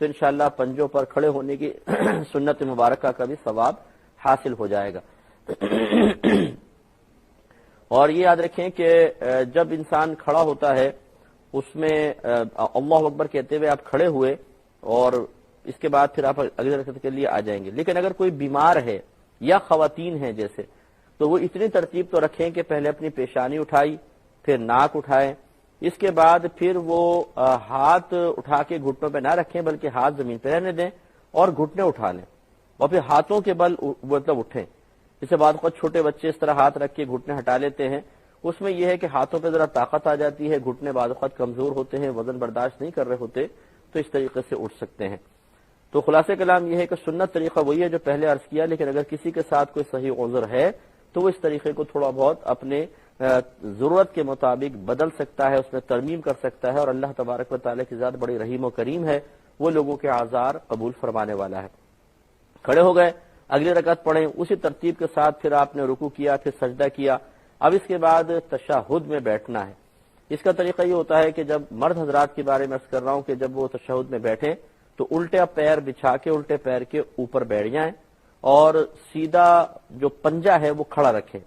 تو انشاءاللہ پنجوں پر کھڑے ہونے کی سنت مبارکہ کا بھی ثواب حاصل ہو جائے گا۔ اور یہ یاد رکھیں کہ جب انسان کھڑا ہوتا ہے اس میں اللہ اکبر کہتے ہوئے آپ کھڑے ہوئے اور اس کے بعد پھر آپ اگلی رکعت کے لیے آ جائیں گے، لیکن اگر کوئی بیمار ہے یا خواتین ہیں جیسے، تو وہ اتنی ترتیب تو رکھیں کہ پہلے اپنی پیشانی اٹھائی، پھر ناک اٹھائیں، اس کے بعد پھر وہ ہاتھ اٹھا کے گھٹنوں پہ نہ رکھیں بلکہ ہاتھ زمین پہ رہنے دیں اور گھٹنے اٹھا لیں اور پھر ہاتھوں کے بل مطلب اٹھیں۔ اسے بعد خود چھوٹے بچے اس طرح ہاتھ رکھ کے گھٹنے ہٹا لیتے ہیں، اس میں یہ ہے کہ ہاتھوں پہ ذرا طاقت آ جاتی ہے، گھٹنے بعض وقت کمزور ہوتے ہیں، وزن برداشت نہیں کر رہے ہوتے، تو اس طریقے سے اٹھ سکتے ہیں۔ تو خلاصہ کلام یہ ہے کہ سنت طریقہ وہی ہے جو پہلے عرض کیا، لیکن اگر کسی کے ساتھ کوئی صحیح عذر ہے تو وہ اس طریقے کو تھوڑا بہت اپنے ضرورت کے مطابق بدل سکتا ہے، اس میں ترمیم کر سکتا ہے، اور اللہ تبارک و تعالیٰ کی ذات بڑی رحیم و کریم ہے، وہ لوگوں کے اعذار قبول فرمانے والا ہے۔ کھڑے ہو گئے، اگلی رکعت پڑھیں، اسی ترتیب کے ساتھ پھر آپ نے رکوع کیا، پھر سجدہ کیا، اب اس کے بعد تشہد میں بیٹھنا ہے۔ اس کا طریقہ یہ ہوتا ہے کہ جب مرد حضرات کے بارے میں عرض کر رہا ہوں کہ جب وہ تشہد میں بیٹھیں تو الٹا پیر بچھا کے الٹے پیر کے اوپر بیٹھ جائیں اور سیدھا جو پنجہ ہے وہ کھڑا رکھیں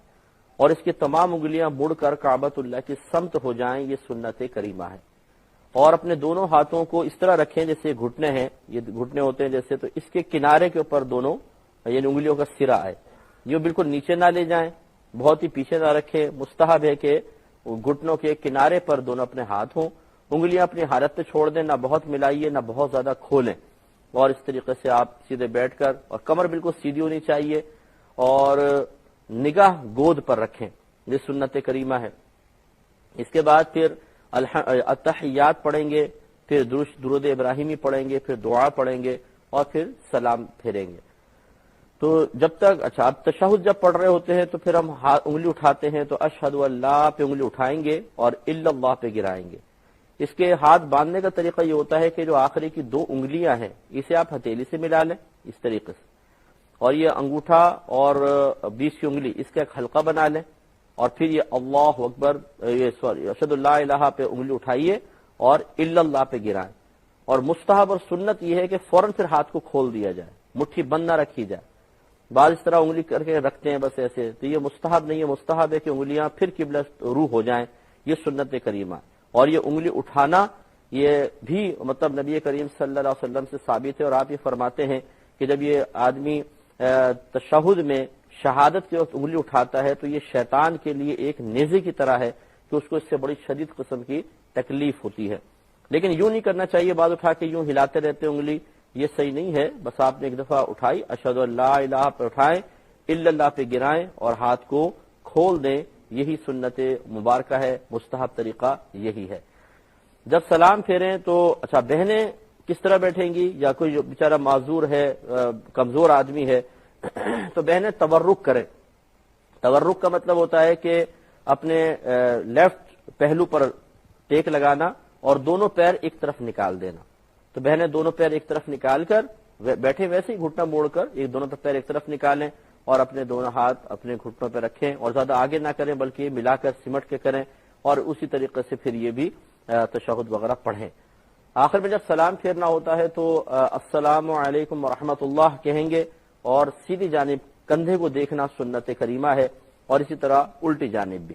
اور اس کی تمام انگلیاں مڑ کر کعبۃ اللہ کی سمت ہو جائیں، یہ سنت کریمہ ہے۔ اور اپنے دونوں ہاتھوں کو اس طرح رکھیں جیسے گھٹنے ہیں، یہ گھٹنے ہوتے ہیں جیسے، تو اس کے کنارے کے اوپر دونوں یعنی انگلیوں کا سرا ہے، یہ بالکل نیچے نہ لے جائیں، بہت ہی پیچھے نہ رکھیں۔ مستحب ہے کہ گھٹنوں کے کنارے پر دونوں اپنے ہاتھ ہوں، انگلیاں اپنی حالت پہ چھوڑ دیں، نہ بہت ملائیے نہ بہت زیادہ کھولیں، اور اس طریقے سے آپ سیدھے بیٹھ کر، اور کمر بالکل سیدھی ہونی چاہیے اور نگاہ گود پر رکھیں، یہ سنت کریمہ ہے۔ اس کے بعد پھر التحیات پڑھیں گے، پھر درود ابراہیمی پڑھیں گے، پھر دعا پڑھیں گے اور پھر سلام پھیریں گے۔ تو جب تک اب تشہد جب پڑھ رہے ہوتے ہیں تو پھر ہم انگلی اٹھاتے ہیں تو اشہد اللہ پہ انگلی اٹھائیں گے اور الا اللہ پہ گرائیں گے۔ اس کے ہاتھ باندھنے کا طریقہ یہ ہوتا ہے کہ جو آخری کی دو انگلیاں ہیں اسے آپ ہتھیلی سے ملا لیں اس طریقے سے، اور یہ انگوٹھا اور 20 کی انگلی اس کا ایک حلقہ بنا لیں، اور پھر یہ اللہ اکبر اشہد اللہ الہ پہ انگلی اٹھائیے اور الا اللہ پہ گرائیں۔ اور مستحب اور سنت یہ ہے کہ فوراً پھر ہاتھ کو کھول دیا جائے، مٹھی بند نہ رکھی جائے۔ بعض اس طرح انگلی کر کے رکھتے ہیں بس ایسے، تو یہ مستحب نہیں ہے، مستحب ہے کہ انگلیاں پھر قبلہ روح ہو جائیں، یہ سنت کریمہ۔ اور یہ انگلی اٹھانا یہ بھی مطلب نبی کریم صلی اللہ علیہ وسلم سے ثابت ہے، اور آپ یہ فرماتے ہیں کہ جب یہ آدمی تشہد میں شہادت کے وقت انگلی اٹھاتا ہے تو یہ شیطان کے لیے ایک نیزے کی طرح ہے کہ اس کو اس سے بڑی شدید قسم کی تکلیف ہوتی ہے۔ لیکن یوں نہیں کرنا چاہیے، بعد اٹھا کے یوں ہلاتے رہتے انگلی، یہ صحیح نہیں ہے۔ بس آپ نے ایک دفعہ اٹھائی، اشہد اللہ الہ پہ اٹھائیں، الا اللہ پہ گرائیں اور ہاتھ کو کھول دیں، یہی سنت مبارکہ ہے، مستحب طریقہ یہی ہے۔ جب سلام پھیریں تو بہنیں کس طرح بیٹھیں گی، یا کوئی جو بیچارہ معذور ہے، کمزور آدمی ہے، تو بہنیں تورک کریں۔ تورک کا مطلب ہوتا ہے کہ اپنے لیفٹ پہلو پر ٹیک لگانا اور دونوں پیر ایک طرف نکال دینا۔ تو بہنیں دونوں پیر ایک طرف نکال کر بیٹھے ویسے ہی گھٹنا موڑ کر دونوں پیر ایک طرف نکالیں اور اپنے دونوں ہاتھ اپنے گھٹنوں پہ رکھیں، اور زیادہ آگے نہ کریں بلکہ یہ ملا کر سمٹ کے کریں، اور اسی طریقے سے پھر یہ بھی تشہد وغیرہ پڑھیں۔ آخر میں جب سلام پھیرنا ہوتا ہے تو السلام علیکم ورحمۃ اللہ کہیں گے، اور سیدھی جانب کندھے کو دیکھنا سنت کریمہ ہے، اور اسی طرح الٹی جانب بھی۔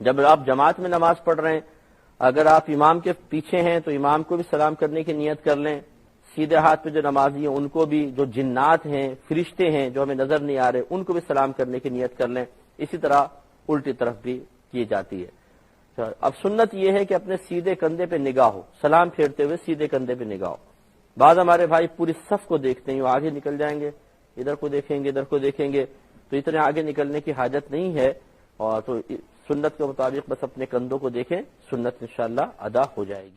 جب آپ جماعت میں نماز پڑھ رہے ہیں، اگر آپ امام کے پیچھے ہیں تو امام کو بھی سلام کرنے کی نیت کر لیں، سیدھے ہاتھ پہ جو نمازی ہیں ان کو بھی، جو جنات ہیں فرشتے ہیں جو ہمیں نظر نہیں آ رہے ان کو بھی سلام کرنے کی نیت کر لیں۔ اسی طرح الٹی طرف بھی کی جاتی ہے۔ اب سنت یہ ہے کہ اپنے سیدھے کندھے پہ نگاہ ہو، سلام پھیرتے ہوئے سیدھے کندھے پہ نگاہ ہو۔ بعض ہمارے بھائی پوری صف کو دیکھتے ہیں، وہ آگے نکل جائیں گے، ادھر کو دیکھیں گے ادھر کو دیکھیں گے، تو اتنے آگے نکلنے کی حاجت نہیں ہے، اور تو سنت کے مطابق بس اپنے کندھوں کو دیکھیں، سنت انشاءاللہ ادا ہو جائے گی۔